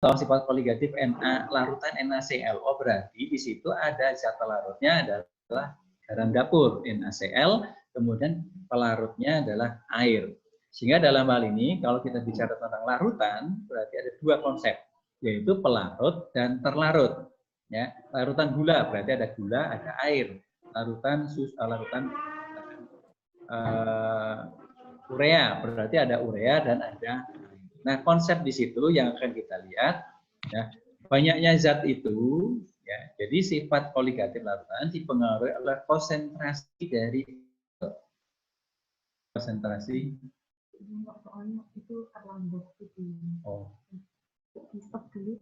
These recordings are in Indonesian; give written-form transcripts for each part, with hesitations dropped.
sifat koligatif Na larutan NaCl. Oh, berarti di situ ada zat pelarutnya adalah garam dapur NaCl, kemudian pelarutnya adalah air. Sehingga dalam hal ini kalau kita bicara tentang larutan, berarti ada dua konsep, yaitu pelarut dan terlarut. Ya, larutan gula berarti ada gula, ada air. Larutan urea berarti ada urea dan ada air. Nah, konsep di situ yang akan kita lihat, ya, banyaknya zat itu, ya, jadi sifat koligatif larutan dipengaruhi oleh konsentrasi dari konsentrasi. Soalnya itu terlambat itu. Oh. Stop dulu.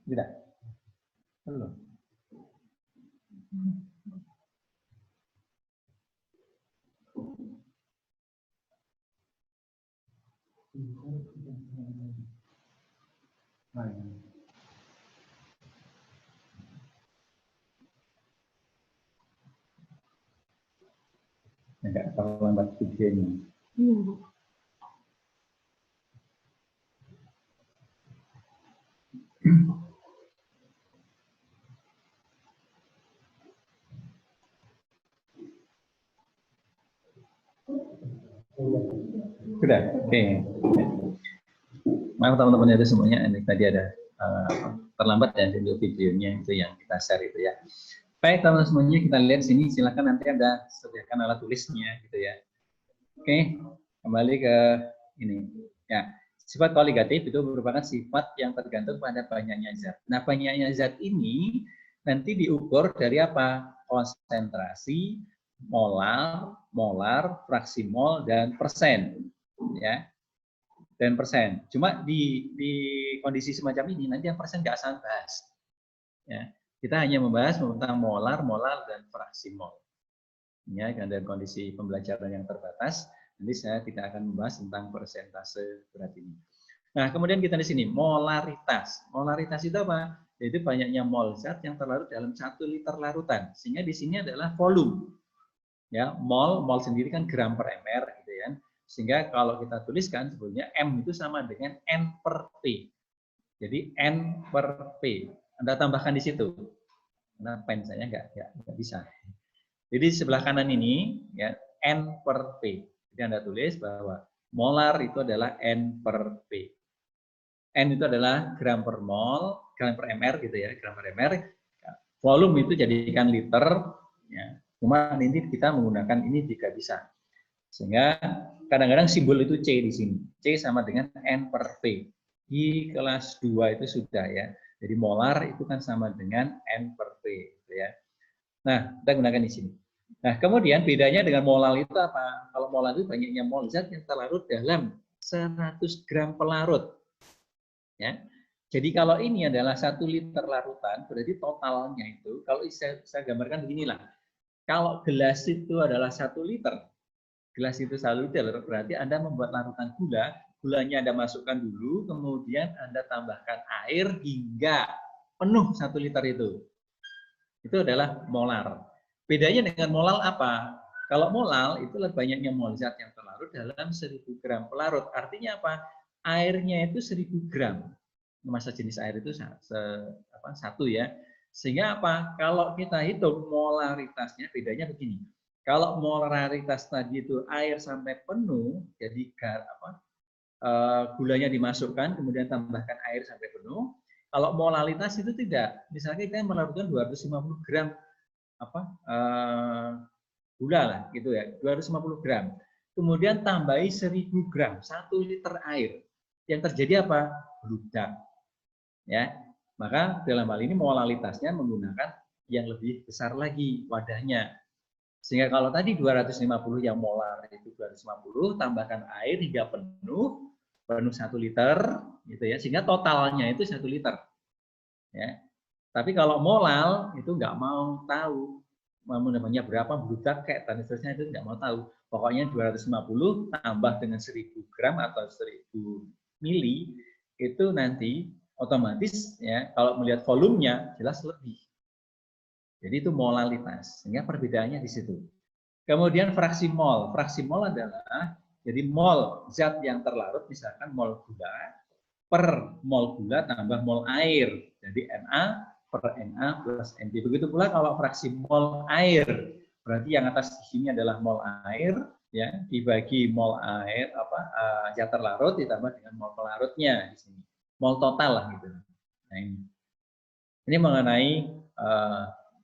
Tidak. Belum. Enggak terlambat videonya. Sudah, oke. Maaf teman-teman ada semuanya, ini tadi ada terlambat ya videonya itu yang kita share itu ya. Baik teman-teman semuanya, kita lihat sini, silakan nanti Anda sediakan alat tulisnya gitu ya. Oke, kembali ke ini. Ya, sifat koligatif itu merupakan sifat yang tergantung pada banyaknya zat. Nah, banyaknya zat ini nanti diukur dari apa? Konsentrasi, molar, fraksi mol, dan persen. Ya, dan persen. Cuma di kondisi semacam ini nanti yang persen nggak saya bahas. Ya, kita hanya membahas tentang molar, dan fraksi mol. Ya, dan kondisi pembelajaran yang terbatas, nanti saya tidak akan membahas tentang persentase berat ini. Nah, kemudian kita di sini molaritas. Molaritas itu apa? Yaitu banyaknya mol zat yang terlarut dalam 1 liter larutan. Sehingga di sini adalah volume. Ya, mol sendiri kan gram per ml gitu ya. Sehingga kalau kita tuliskan sebetulnya M itu sama dengan N per P. Jadi N per P. Anda tambahkan di situ. Karena pen saya nggak bisa. Jadi di sebelah kanan ini ya N per P. Jadi Anda tulis bahwa molar itu adalah N per P. N itu adalah gram per mol, gram per ml gitu ya, gram per ml. Volume itu jadikan liter. Ya. Cuma nanti kita menggunakan ini jika bisa. Sehingga kadang-kadang simbol itu C di sini. C sama dengan N per P. Di kelas 2 itu sudah ya. Jadi molar itu kan sama dengan N per P. Gitu ya. Nah, kita gunakan di sini. Nah, kemudian bedanya dengan molar itu apa? Kalau molar itu banyaknya mol zat yang terlarut dalam 100 gram pelarut. Ya. Jadi kalau ini adalah 1 liter larutan, berarti totalnya itu, kalau saya gambarkan beginilah. Kalau gelas itu adalah 1 liter, gelas itu 1 liter, berarti Anda membuat larutan gula, gulanya Anda masukkan dulu, kemudian Anda tambahkan air hingga penuh 1 liter itu. Itu adalah molar. Bedanya dengan molal apa? Kalau molal itu banyaknya mol zat yang terlarut dalam 1000 gram pelarut. Artinya apa? Airnya itu 1000 gram. Massa jenis air itu satu ya. Sehingga apa? Kalau kita hitung molaritasnya, bedanya begini. Kalau molaritas tadi itu air sampai penuh, jadi gulanya dimasukkan, kemudian tambahkan air sampai penuh. Kalau molalitas itu tidak. Misalnya kita melarutkan 250 gram gula lah, gitu ya, 250 gram. Kemudian tambahi 1000 gram, 1 liter air. Yang terjadi apa? Bludak. Ya, maka dalam hal ini molalitasnya menggunakan yang lebih besar lagi wadahnya. Sehingga kalau tadi 250 yang molar itu 250, tambahkan air hingga penuh 1 liter, gitu ya, sehingga totalnya itu 1 liter. Ya. Tapi kalau molal itu nggak mau tahu, namanya berapa bludak kayak dan seterusnya itu nggak mau tahu. Pokoknya 250 tambah dengan 1000 gram atau 1000 mili itu nanti otomatis ya kalau melihat volumenya jelas lebih. Jadi itu molalitas, sehingga perbedaannya di situ. Kemudian fraksi mol. Fraksi mol adalah jadi mol zat yang terlarut, misalkan mol gula per mol gula tambah mol air. Jadi Na per Na plus NB. Begitu pula kalau fraksi mol air, berarti yang atas di sini adalah mol air, ya dibagi mol air zat terlarut ditambah dengan mol pelarutnya di sini. Mol total lah gitu. Nah ini mengenai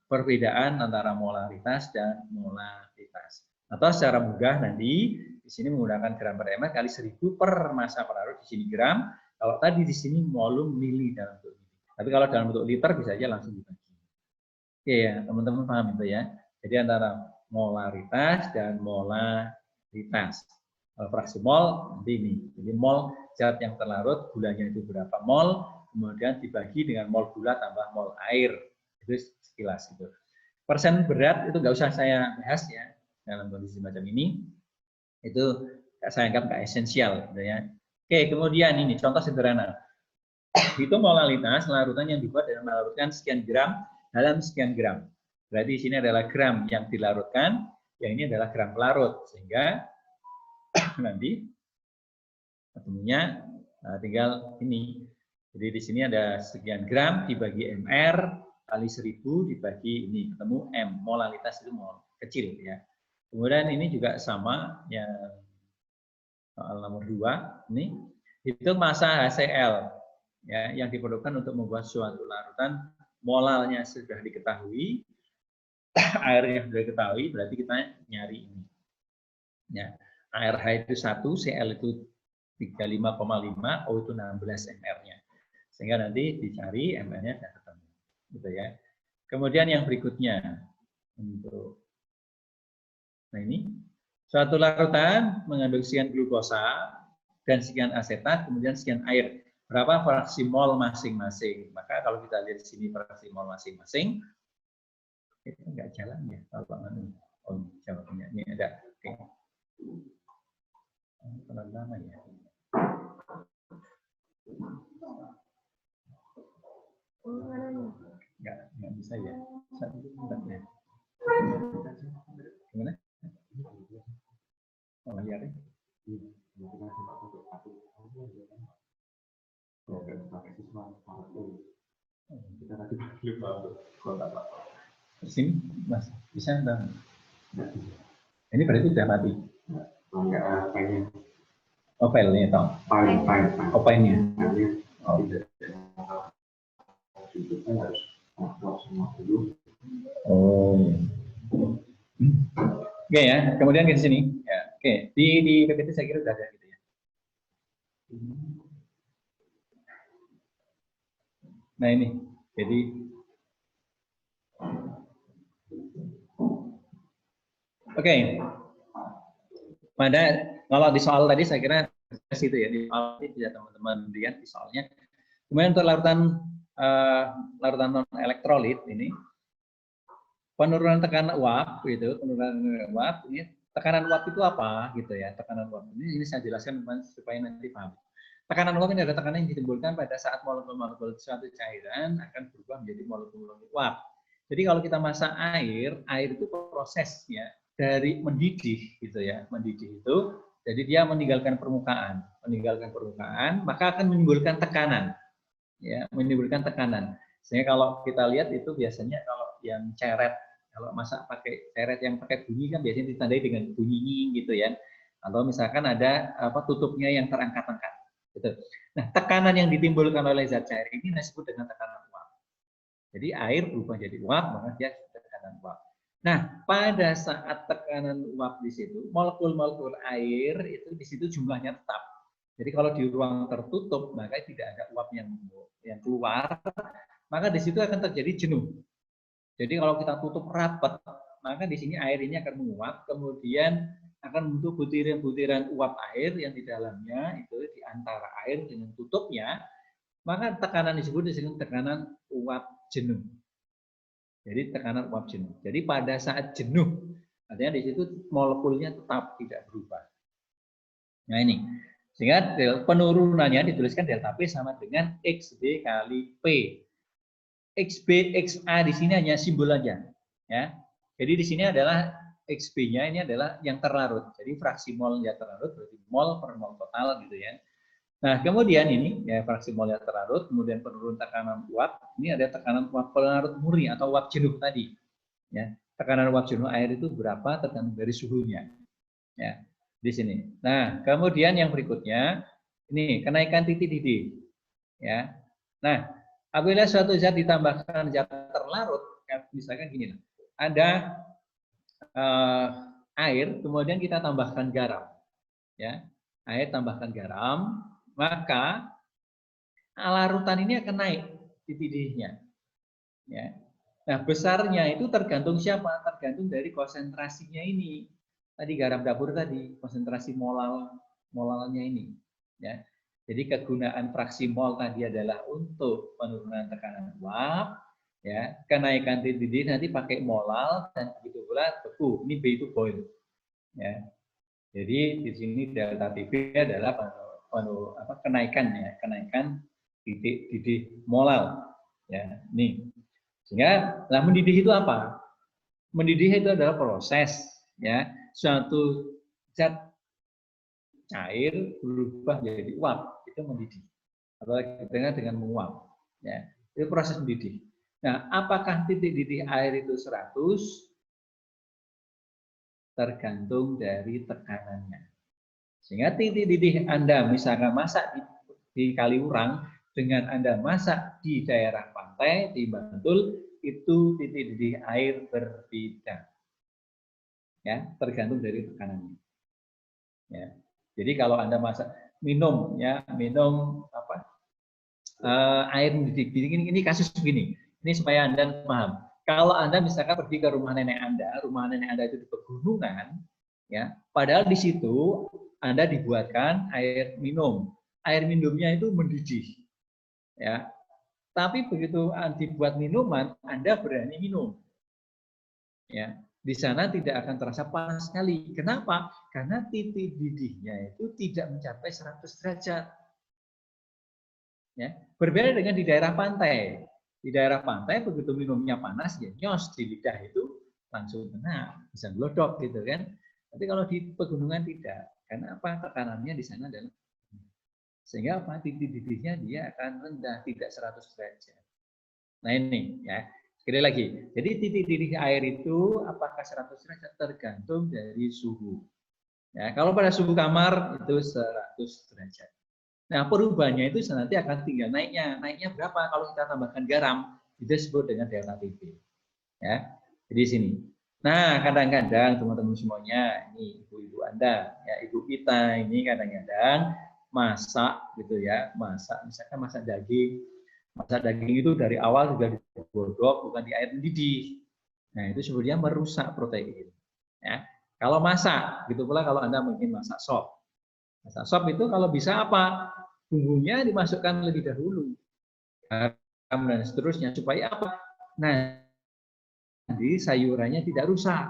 perbedaan antara molaritas dan molaritas. Atau secara mudah nanti di sini menggunakan gram per ml kali 1000 per massa pelarut, di sini gram. Kalau tadi di sini molum mili dalam bentuk mili. Tapi kalau dalam bentuk liter bisa aja langsung dibagi. Oke ya, teman-teman paham itu ya. Jadi antara molaritas dan molaritas. Kalau fraksi mol nanti ini. Jadi mol zat yang terlarut, gulanya itu berapa mol, kemudian dibagi dengan mol gula tambah mol air. Itu sekilas itu. Persen berat itu nggak usah saya bahas ya dalam kondisi macam ini. Itu saya anggap nggak esensial gitu ya. Oke, kemudian ini contoh sederhana. Itu molalitas larutan yang dibuat dengan melarutkan sekian gram dalam sekian gram. Berarti di sini adalah gram yang dilarutkan, yang ini adalah gram pelarut, sehingga nanti ketemunya tinggal ini. Jadi di sini ada sekian gram dibagi mr kali 1000 dibagi ini, ketemu m. Molalitas itu mol kecil ya. Kemudian ini juga sama yang soal nomor 2 ini, itu massa HCl ya yang diperlukan untuk membuat suatu larutan. Molalnya sudah diketahui, airnya sudah diketahui, berarti kita nyari ini. Ya, ARH itu 1, Cl itu 35,5, O itu 16 mR-nya. Sehingga nanti dicari mR-nya dan ketemu. Gitu ya. Kemudian yang berikutnya untuk nah ini suatu larutan mengandung sekian glukosa dan sekian asetat, kemudian sekian air. Berapa fraksi mol masing-masing? Maka kalau kita lihat di sini fraksi mol masing-masing, itu enggak jalan ya. Oh, jawabannya ini ada. Oke. Terlalu lama ya. Enggak bisa ya. Satu bentar ya. Gimana? Oh iya deh. Sini, Mas, bisa enggak? Ini berarti sudah mati. Enggak pengen. Oh, filenya toh. File. Oh, filenya. Oh. Oh. Oke ya, kemudian ke sini. Ya, oke. Di PPT saya kira sudah ada gitu ya. Nah ini, jadi oke. Pada kalau di soal tadi saya kira itu ya, di soal ini tidak teman-teman lihat di soalnya. Kemudian untuk larutan non elektrolit ini penurunan tekanan uap gitu, penurunan uap ini tekanan uap itu apa gitu ya, tekanan uap ini saya jelaskan supaya nanti paham. Tekanan uap ini adalah tekanan yang ditimbulkan pada saat molekul-molekul suatu cairan akan berubah menjadi molekul-molekul uap. Jadi kalau kita masak air itu prosesnya dari mendidih gitu ya, mendidih itu, jadi dia meninggalkan permukaan, maka akan menimbulkan tekanan, ya, menimbulkan tekanan. Sehingga kalau kita lihat itu biasanya kalau yang ceret, kalau masak pakai ceret yang pakai bunyi kan biasanya ditandai dengan bunyi gitu ya, atau misalkan ada tutupnya yang terangkat-angkat. Gitu. Nah, tekanan yang ditimbulkan oleh zat cair ini disebut dengan tekanan uap. Jadi air berubah jadi uap, maka dia tekanan uap. Nah, pada saat tekanan uap di situ, molekul-molekul air itu di situ jumlahnya tetap. Jadi kalau di ruang tertutup, maka tidak ada uap yang keluar, maka di situ akan terjadi jenuh. Jadi kalau kita tutup rapat, maka di sini air ini akan menguap, kemudian akan membentuk butiran-butiran uap air yang di dalamnya itu di antara air dengan tutupnya, maka tekanan disebut tekanan uap jenuh. Jadi tekanan uap jenuh. Jadi pada saat jenuh, artinya di situ molekulnya tetap tidak berubah. Nah ini, Sehingga penurunannya dituliskan delta P sama dengan XB kali P. XB, XA di sini hanya simbol aja. Ya. Jadi di sini adalah XB-nya ini adalah yang terlarut. Jadi fraksi mol yang terlarut berarti mol per mol total gitu ya. Nah, kemudian ini ya fraksi mol yang terlarut, kemudian penurun tekanan uap. Ini ada tekanan uap pelarut murni atau uap jenuh tadi. Ya, tekanan uap jenuh air itu berapa tergantung dari suhunya. Ya, di sini. Nah, kemudian yang berikutnya ini kenaikan titik didih. Ya. Nah, apabila suatu zat ditambahkan zat terlarut, misalkan gini lah, ada air, kemudian kita tambahkan garam, ya, air tambahkan garam, maka larutan ini akan naik titik didihnya. Ya. Nah, besarnya itu tergantung siapa? Tergantung dari konsentrasinya ini. Tadi garam dapur tadi, konsentrasi molalnya ini. Ya. Jadi kegunaan fraksi mol tadi adalah untuk penurunan tekanan uap, ya, kenaikan titik didih nanti pakai molal dan begitu pula beku. Ini B itu boil. Ya. Jadi di sini delta TB adalah kenaikan ya, kenaikan titik didih molal. Ya, nih. Sehingga lah mendidih itu apa? Mendidih itu adalah proses ya, suatu zat cair berubah menjadi uap, itu mendidih. Apalagi dengan menguap, ya. Itu proses mendidih. Nah, apakah titik didih air itu 100? Tergantung dari tekanannya. Sehingga titik didih Anda misalkan masak di Kaliurang dengan Anda masak di daerah pantai di Bantul, itu titik didih air berbeda. Ya, tergantung dari tekanannya. Ya. Jadi kalau Anda masak minum air mendidih, ini kasus begini. Ini supaya Anda paham. Kalau Anda misalkan pergi ke rumah nenek Anda itu di pegunungan, ya, padahal di situ Anda dibuatkan air minum. Air minumnya itu mendidih. Ya. Tapi begitu dibuat minuman, Anda berani minum. Ya. Di sana tidak akan terasa panas sekali. Kenapa? Karena titik didihnya itu tidak mencapai 100 derajat. Ya. Berbeda dengan di daerah pantai. Di daerah pantai begitu minumnya panas, ya nyos di lidah itu langsung kena, bisa glodok gitu kan. Tapi kalau di pegunungan tidak. Karena apa? Tekanannya di sana adalah sehingga apa? Titik didihnya dia akan rendah, tidak 100 derajat. Nah ini ya. Sekali lagi, jadi titik didih air itu apakah 100 derajat tergantung dari suhu. Ya, kalau pada suhu kamar itu 100 derajat. Nah, perubahannya itu nanti akan tinggal naiknya. Naiknya berapa kalau kita tambahkan garam? Itu disebut dengan delta TB. Ya, di sini. Nah, kadang-kadang teman-teman semuanya, ini ibu-ibu Anda, ya ibu kita ini kadang-kadang masak gitu ya, misalkan masak daging. Masak daging itu dari awal sudah digodok, bukan di air mendidih. Nah, itu sebenarnya merusak protein. Ya. Kalau masak, gitu pula kalau Anda mungkin masak sop. Masak sop itu kalau bisa apa? Bumbunya dimasukkan lebih dahulu. Garam dan seterusnya. Supaya apa? Nah, nanti sayurannya tidak rusak.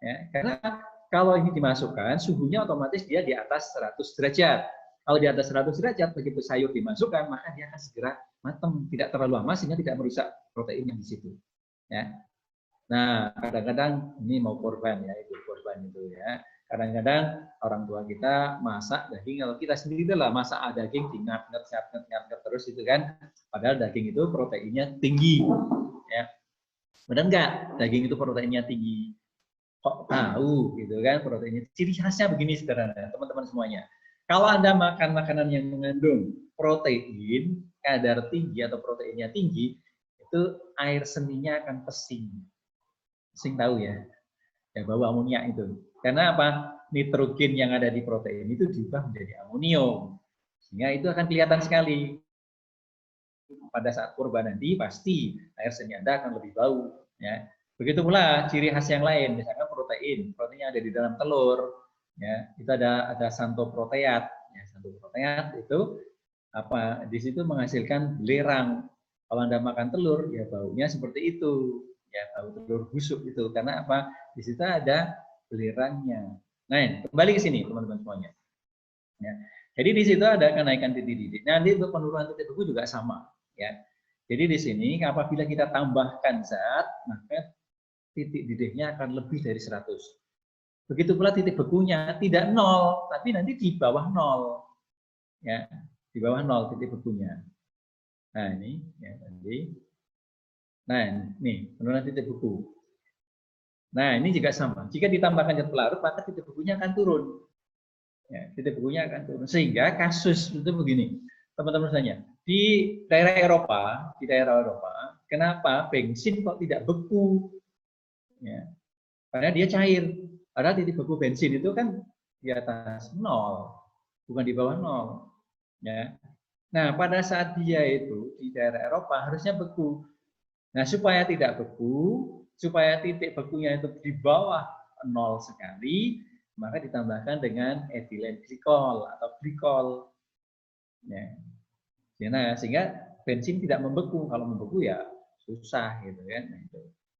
Ya. Karena kalau ini dimasukkan, suhunya otomatis dia di atas 100 derajat. Kalau di atas 100 derajat, begitu sayur dimasukkan, maka dia akan segera matang, tidak terlalu lama sehingga tidak merusak protein yang di situ. Ya. Nah, kadang-kadang ini mau korban ya, itu korban itu ya. Kadang-kadang orang tua kita masak daging, kalau kita sendiri lah masak daging diingat-ingat terus itu kan. Padahal daging itu proteinnya tinggi. Ya. Benar enggak? Daging itu proteinnya tinggi. Kok tahu gitu kan proteinnya? Ciri khasnya begini sederhana, teman-teman semuanya. Kalau Anda makan makanan yang mengandung protein, kadar tinggi atau proteinnya tinggi, itu air seninya akan pesing. Pesing tahu ya? Ya bau amoniak itu. Karena apa? Nitrogen yang ada di protein itu diubah menjadi amonium. Sehingga itu akan kelihatan sekali. Pada saat kurban nanti pasti air seni Anda akan lebih bau. Ya. Begitu pula ciri khas yang lain, misalkan protein yang ada di dalam telur. Ya, itu ada santoproteat. Ya, santoproteat itu apa? Di situ menghasilkan belerang. Kalau Anda makan telur, ya baunya seperti itu. Ya, bau telur busuk itu. Karena apa? Di situ ada belerangnya. Nah, kembali ke sini teman-teman semuanya. Ya. Jadi di situ ada kenaikan titik didih. Nanti untuk penurunan titik beku juga sama, ya. Jadi di sini apabila kita tambahkan zat, maka titik didihnya akan lebih dari 100. Begitu pula titik bekunya tidak 0, tapi nanti di bawah 0. Ya, di bawah 0 titik bekunya. Nah, ini ya tadi. Nah, ini penurunan titik beku. Nah, ini juga sama. Jika ditambahkan zat pelarut, maka titik bekunya akan turun. Ya, titik bekunya akan turun. Sehingga kasus itu begini, teman-teman tanya, di daerah Eropa, kenapa bensin kok tidak beku? Ya, karena dia cair. Padahal titik beku bensin itu kan di atas 0, bukan di bawah 0. Ya. Nah, pada saat dia itu di daerah Eropa harusnya beku. Nah, supaya tidak beku, supaya titik bekunya itu di bawah 0 sekali, maka ditambahkan dengan etilen glikol atau glikol. Ya. Nah, sehingga bensin tidak membeku. Kalau membeku ya susah gitu kan.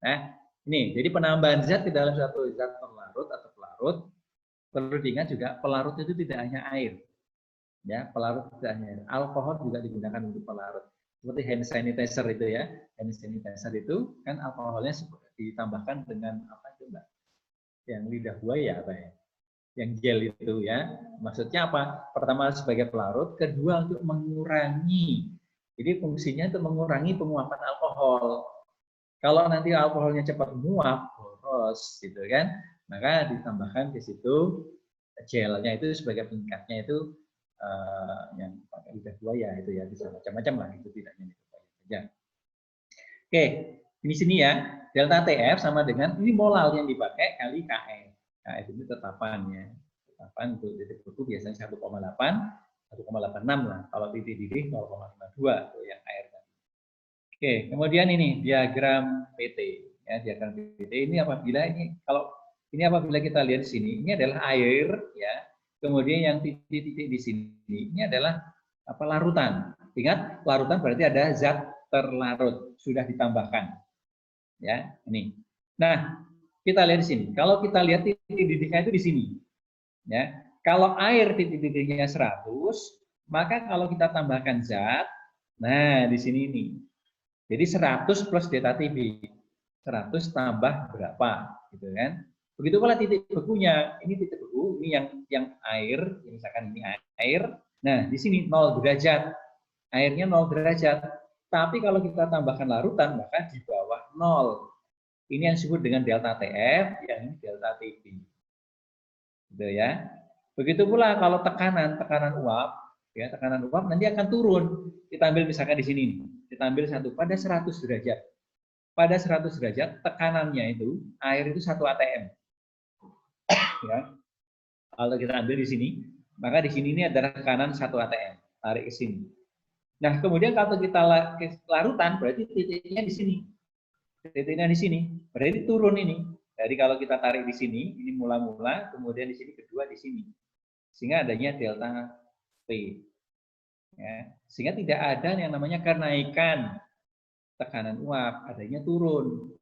Nah, ini jadi penambahan zat di dalam satu zat pelarut atau pelarut, perlu diingat juga pelarut itu tidak hanya air. Ya, pelarut tidak hanya air. Alkohol juga digunakan untuk pelarut. Seperti hand sanitizer itu ya. Hand sanitizer itu kan alkoholnya ditambahkan dengan apa itu Mbak? Yang lidah buaya apa ya? Yang gel itu ya. Maksudnya apa? Pertama sebagai pelarut, kedua untuk mengurangi. Jadi fungsinya untuk mengurangi penguapan alkohol. Kalau nanti alkoholnya cepat menguap, boros gitu kan, maka ditambahkan ke situ gelnya itu sebagai peningkatnya itu yang pakai lidah buaya itu ya, bisa macam-macam lah itu, tidak hanya lidah buaya saja. Oke, ini sini ya, delta TF sama dengan ini molal yang dipakai kali KF. KF itu tetapannya. Tetapan untuk titik beku biasanya 1,8, 1,86 lah. Kalau titik didih 0,52 itu yang air. Oke, kemudian ini diagram PT. Ya, diagram PT ini apabila kita lihat di sini, ini adalah air, ya. Kemudian yang titik-titik di sini ini adalah apa, larutan. Ingat, larutan berarti ada zat terlarut sudah ditambahkan. Ya, ini. Nah, kita lihat di sini. Kalau kita lihat titik didihnya itu di sini. Ya. Kalau air titik didihnya 100, maka kalau kita tambahkan zat, nah di sini nih. Jadi 100 plus delta TB. 100 tambah berapa, gitu kan? Begitu pula titik bekunya. Ini titik beku, ini yang air, misalkan ini air. Nah, di sini 0 derajat. Airnya 0 derajat. Tapi kalau kita tambahkan larutan, maka di bawah 0. Ini yang disebut dengan delta TF, yang ini delta TB. Gitu ya. Begitu pula kalau tekanan uap, ya, tekanan uap nanti akan turun. Kita ambil misalkan di sini nih. Kita ambil satu pada 100 derajat. Pada 100 derajat tekanannya itu air itu 1 atm. Ya. Kalau kita ambil di sini, maka di sini ini ada tekanan 1 atm. Tarik ke sini. Nah, kemudian kalau kita larutan berarti titiknya di sini. Titiknya di sini. Berarti turun ini. Jadi kalau kita tarik di sini, ini mula-mula, kemudian di sini kedua di sini. Sehingga adanya delta P. Ya. Sehingga tidak ada yang namanya kenaikan tekanan uap, adanya turun.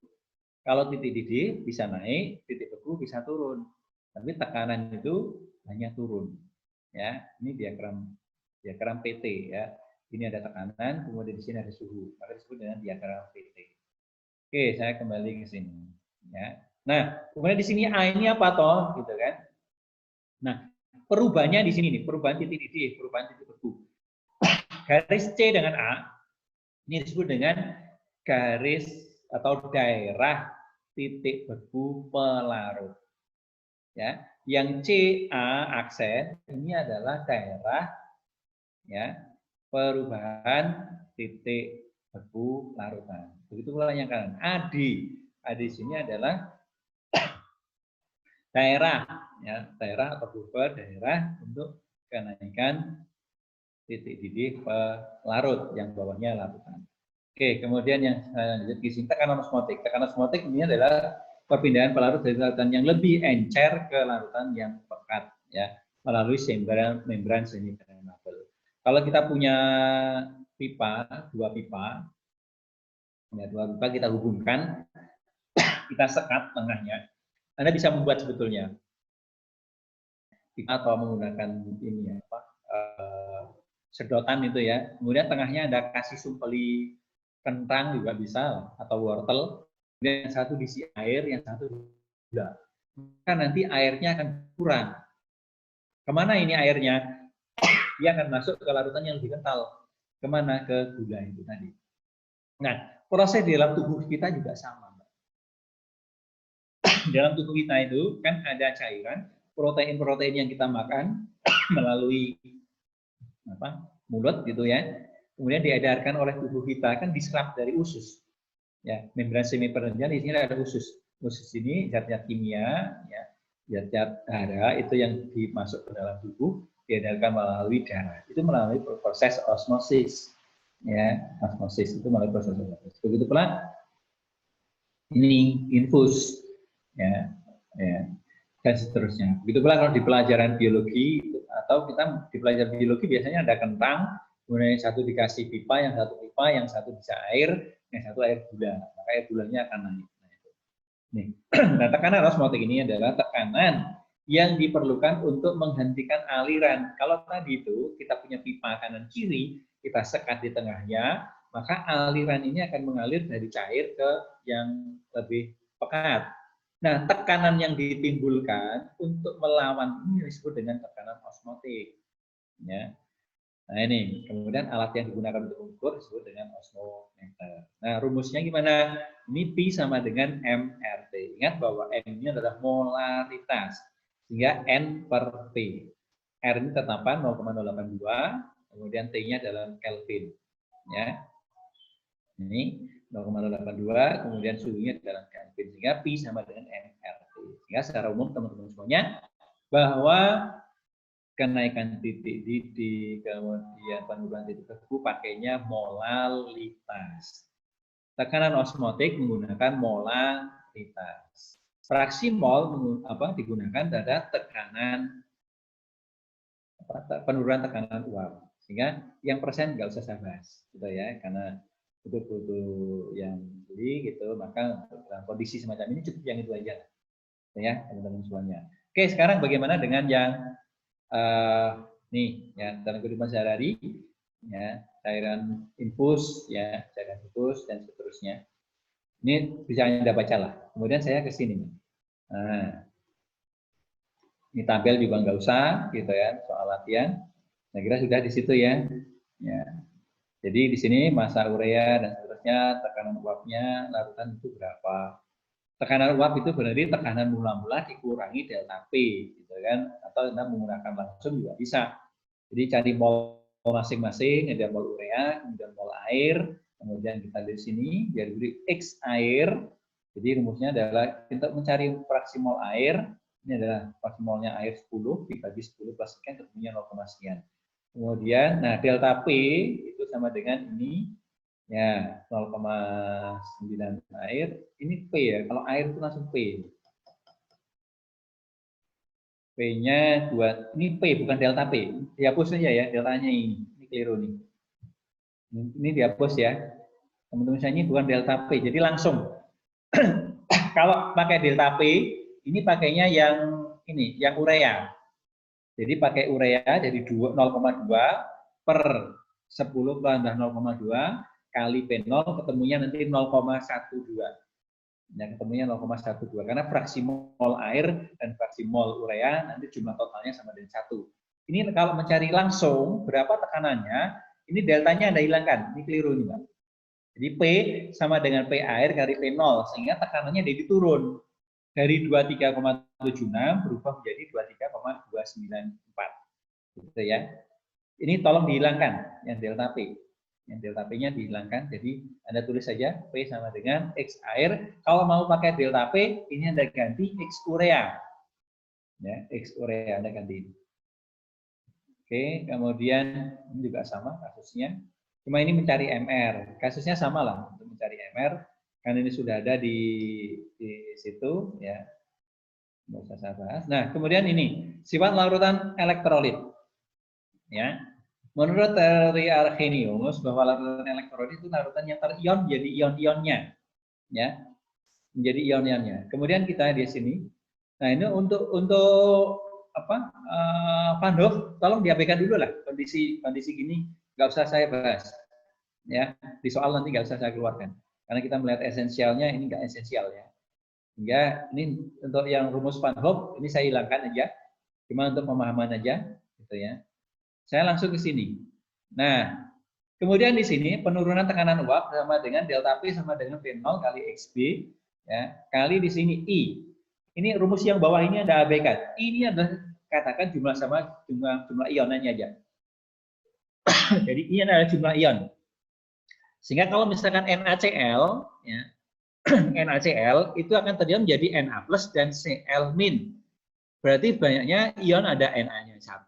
Kalau titik didih bisa naik, titik beku bisa turun. Tapi tekanan itu hanya turun. Ya, ini diagram PT ya. Ini ada tekanan, kemudian di sini ada suhu. Maka disebut dengan diagram PT. Oke, saya kembali ke sini. Ya. Nah, kemudian di sini A ini apa toh, gitu kan? Nah, perubahannya di sini nih, perubahan titik didih, perubahan titik beku. Garis C dengan A ini disebut dengan garis atau daerah titik beku pelarut. Ya, yang CA aksen ini adalah daerah ya perubahan titik beku larutan. Begitu pula yang kanan. AD di sini adalah daerah ya, daerah atau buffer daerah untuk kenaikan titik didih pelarut yang bawahnya larutan. Oke, kemudian yang lanjut di sini tekanan osmotik. Tekanan osmotik ini adalah perpindahan pelarut dari larutan yang lebih encer ke larutan yang pekat ya melalui membran semi permeabel. Kalau kita punya dua pipa kita hubungkan, kita sekat tengahnya. Anda bisa membuat sebetulnya pipa atau menggunakan ini apa sedotan itu ya. Kemudian tengahnya ada kasih sumpeli kentang juga bisa atau wortel. Kemudian yang satu diisi air, yang satu gula. Maka nanti airnya akan kurang. Kemana ini airnya? Dia akan masuk ke larutan yang lebih kental. Kemana? Ke gula itu tadi. Nah, proses di dalam tubuh kita juga sama. Dalam tubuh kita itu kan ada cairan, protein-protein yang kita makan melalui mulut gitu ya. Kemudian diedarkan oleh tubuh kita kan diserap dari usus. Ya, membran semiperennial di sini ada usus. Usus ini zat-zat kimia, ya, zat-zat darah itu yang dimasuk ke dalam tubuh diedarkan melalui darah. Itu melalui proses osmosis. Ya, osmosis itu melalui proses osmosis. Begitu pula ini infus. Ya, dan seterusnya. Begitu pula kalau di pelajaran biologi atau kita di pelajaran biologi biasanya ada kentang, kemudian yang satu dikasih pipa, yang satu pipa, yang satu bisa air, yang satu air gula. Maka air gulanya akan naik. Nih, nah tekanan osmotik ini adalah tekanan yang diperlukan untuk menghentikan aliran. Kalau tadi itu kita punya pipa kanan kiri, kita sekat di tengahnya, maka aliran ini akan mengalir dari cair ke yang lebih pekat. Nah, tekanan yang ditimbulkan untuk melawan ini disebut dengan tekanan osmotik. Ya. Nah, ini kemudian alat yang digunakan untuk mengukur disebut dengan osmometer. Nah, rumusnya gimana? Ini P sama dengan MRT. Ingat bahwa M ini adalah molaritas, sehingga N per T. R ini tetapan 0,082, kemudian T-nya dalam Kelvin. Ya. Ini 0,082, kemudian suhunya dalam Kelvin, sehingga Pi sama dengan MRT. Sehingga secara umum teman-teman semuanya bahwa kenaikan titik didih, kemudian penurunan titik tebu pakainya molalitas. Tekanan osmotik menggunakan molalitas. Fraksi mol digunakan pada tekanan penurunan tekanan uap. Sehingga yang persen nggak usah saya bahas, gitu ya, karena itu butuh yang beli gitu, maka dalam kondisi semacam ini cukup yang itu aja ya teman-teman semuanya. Oke, sekarang bagaimana dengan yang nih ya dalam kehidupan sehari-hari ya, cairan infus ya, cairan infus dan seterusnya. Ini bisa Anda bacalah. Kemudian saya ke sini. Nah, ini tabel juga nggak usah gitu ya, soal latihan. Saya kira sudah di situ ya. Ya. Jadi di sini massa urea dan seterusnya, tekanan uapnya, larutan itu berapa. Tekanan uap itu berarti tekanan mula-mula dikurangi delta P, gitu kan? Atau Anda menggunakan langsung juga bisa. Jadi cari mol masing-masing, ada mol urea, kemudian mol air, kemudian kita di sini biar diberi X air. Jadi rumusnya adalah untuk mencari fraksi mol air, ini adalah fraksi molnya air 10 dibagi 10 plus sekian, ketemunya 0, sekian. Kemudian, nah delta P itu sama dengan ini, ya 0,9 air. Ini P ya, kalau air itu langsung P. P-nya 2, ini P bukan delta P. Dihapus saja ya, deltanya ini keliru nih. Ini dihapus ya. Teman-teman saya ini bukan delta P, jadi langsung. Kalau pakai delta P, ini pakainya yang ini, yang urea. Jadi pakai urea jadi 0,2 per 10 tambah 0,2 kali P0 ketemunya nanti 0,12. Ya, ketemunya 0,12 karena fraksi mol air dan fraksi mol urea nanti jumlah totalnya sama dengan 1. Ini kalau mencari langsung berapa tekanannya, ini deltanya Anda hilangkan. Ini keliru nih, Pak. Jadi P sama dengan P air kali P0 sehingga tekanannya jadi turun. Dari 23,76 berubah menjadi 23,294. Gitu ya. Ini tolong dihilangkan yang delta P. Yang delta P-nya dihilangkan. Jadi Anda tulis saja P sama dengan X air. Kalau mau pakai delta P, ini Anda ganti X urea. Ya, X urea Anda ganti. Oke, kemudian ini juga sama kasusnya. Cuma ini mencari MR. Kasusnya sama lah untuk mencari MR. Karena ini sudah ada di situ, ya, nggak usah saya bahas. Nah, kemudian ini sifat larutan elektrolit, ya. Menurut teori Arrhenius bahwa larutan elektrolit itu larutan yang terion jadi ion-ionnya, ya, menjadi ion-ionnya. Kemudian kita di sini, nah ini untuk Van Hoff, tolong diabaikan dulu lah kondisi gini, nggak usah saya bahas. Ya, di soal nanti nggak usah saya keluarkan. Karena kita melihat esensialnya, ini nggak esensial ya. Hingga ini untuk yang rumus Van Hoff, ini saya hilangkan aja. Cuma untuk pemahaman aja, gitu ya. Saya langsung ke sini. Nah, kemudian di sini penurunan tekanan uap sama dengan delta P sama dengan V0 kali XB, ya, kali di sini I. Ini rumus yang bawah ini ada abaikan. Ini adalah katakan jumlah sama jumlah ionannya aja. Jadi ini adalah jumlah ion. Sehingga kalau misalkan NaCl, ya, NaCl itu akan terjadi menjadi Na plus dan Cl min. Berarti banyaknya ion ada Na-nya 1,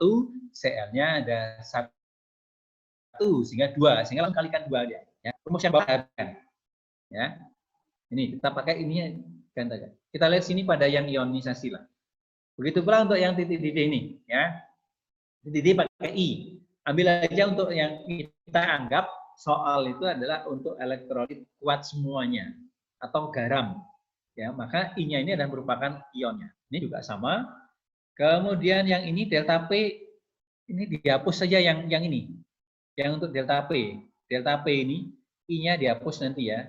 Cl-nya ada 1, sehingga 2, sehingga kalikan 2 dia. Ya. Rumus yang bawah ya. Ini kita pakai ini kan saja. Kita lihat sini pada yang ionisasi lah. Begitu pula untuk yang titik-titik ini, ya. Titik pakai I. Ambil aja untuk yang kita anggap soal itu adalah untuk elektrolit kuat semuanya atau garam. Ya, maka I-nya ini adalah merupakan ionnya. Ini juga sama. Kemudian yang ini delta P ini dihapus saja yang ini. Yang untuk delta P. Delta P ini I-nya dihapus nanti ya.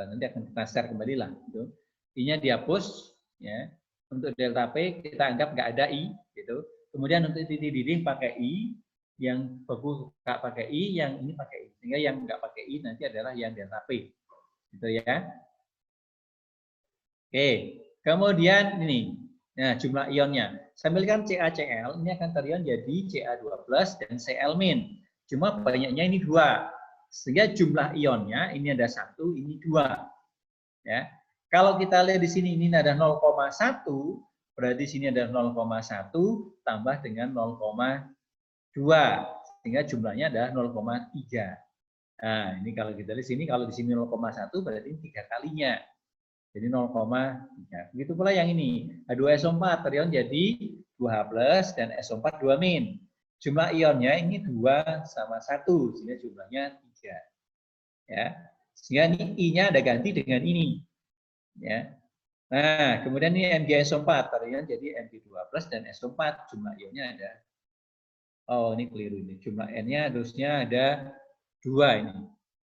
Nanti akan kita share kembali lah gitu. I-nya dihapus ya. Untuk delta P kita anggap nggak ada I gitu. Kemudian untuk titik didih pakai I, yang beku nggak pakai I, yang ini pakai I. Sehingga yang nggak pakai I nanti adalah yang delta P. Gitu ya. Oke, kemudian ini. Nah, jumlah ionnya. Saya ambilkan CaCl, ini akan terion jadi Ca2+ dan Cl-. Cuma banyaknya ini 2. Sehingga jumlah ionnya ini ada 1, ini 2. Ya. Kalau kita lihat di sini ini ada 0,1, berarti sini ada 0,1 tambah dengan 0,2. Sehingga jumlahnya adalah 0,3. Nah, ini kalau kita lihat sini, kalau di sini 0,1 berarti ini 3 kalinya. Jadi 0,3. Begitu pula yang ini. H2SO4 terion jadi 2H+ dan SO4 2-. Jumlah ionnya ini 2 sama 1. Sehingga jumlahnya 3. Ya. Sehingga ini I-nya ada ganti dengan ini. Ya. Nah, kemudian ini MgSO4 terion jadi Mg2+ dan SO4. Jumlah ionnya ada. Oh, ini keliru ini. Jumlah N-nya harusnya ada 2 ini.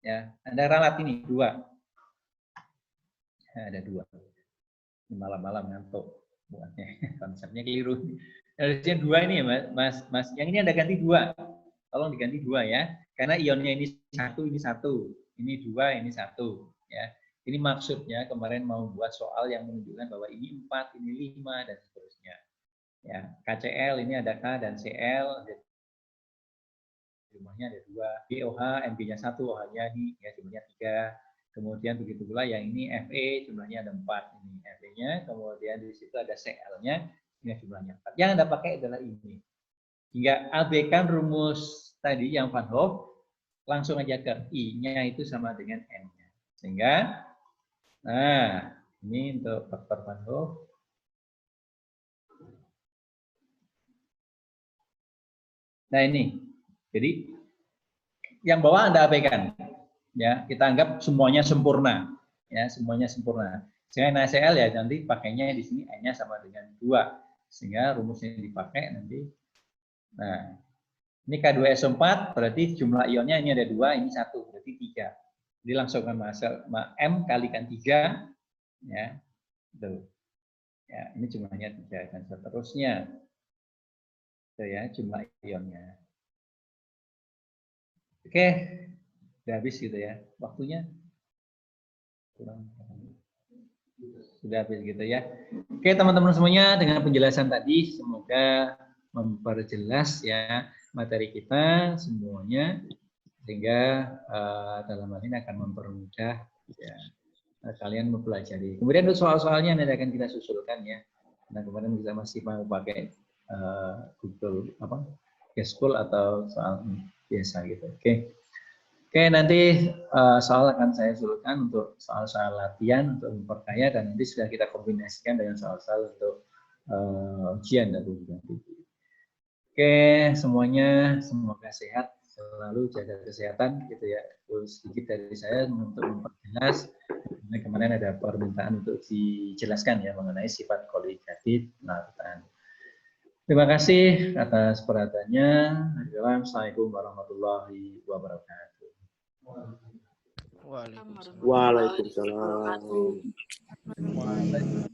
Ya. Ada ralat ini 2. Ada 2. Malam-malam ngantuk buatnya, konsepnya keliru. Harusnya 2 ini ya mas. Yang ini ada ganti 2. Tolong diganti 2 ya. Karena ionnya ini 1, ini 1. Ini 2, ini 1. Ya. Ini maksudnya kemarin mau buat soal yang menunjukkan bahwa ini 4, ini 5 dan seterusnya. Ya. KCl ini ada K dan Cl. Jumlahnya ada 2. BOH, Mg-nya 1, OH-nya ini ya jumlahnya 3. Kemudian begitu pula yang ini Fe jumlahnya ada 4 ini Fe-nya, kemudian di situ ada Cl-nya, ini jumlahnya 4. Yang Anda pakai adalah ini. Hingga abaikan rumus tadi yang Van Hoff, langsung aja ke I-nya itu sama dengan N-nya. Sehingga nah, ini untuk faktor Van Hoff. Nah, ini. Jadi yang bawah Anda abaikan. Ya, kita anggap semuanya sempurna, ya semuanya sempurna. Sehingga NaCl ya nanti pakainya di sini N-nya sama dengan 2, sehingga rumusnya dipakai nanti. Nah, ini K2SO4 berarti jumlah ionnya ini ada 2, ini 1 berarti 3. Jadi langsung M kalikan 3, ya, tuh. Ya, ini jumlahnya 3 dan seterusnya. Itu ya jumlah ionnya. Oke. Sudah habis gitu ya waktunya, sudah habis gitu ya. Oke teman-teman semuanya, dengan penjelasan tadi semoga memperjelas ya materi kita semuanya, sehingga dalam hal ini akan mempermudah ya, kalian mempelajari. Kemudian untuk soal-soalnya nanti akan kita susulkan ya. Nah kemarin kita masih mau pakai Google School atau soal biasa gitu. Oke, nanti soal akan saya usulkan untuk soal-soal latihan untuk memperkaya, dan nanti sudah kita kombinasikan dengan soal-soal untuk ujian dari nanti. Oke, semuanya semoga sehat, selalu jaga kesehatan gitu ya. Terus sedikit dari saya untuk memperjelas. Kemarin ada permintaan untuk dijelaskan ya mengenai sifat koligatif pelarut. Terima kasih atas perhatiannya. Assalamualaikum warahmatullahi wabarakatuh. Waalaikumsalam. Waalaikumsalam. Wabarakatuh.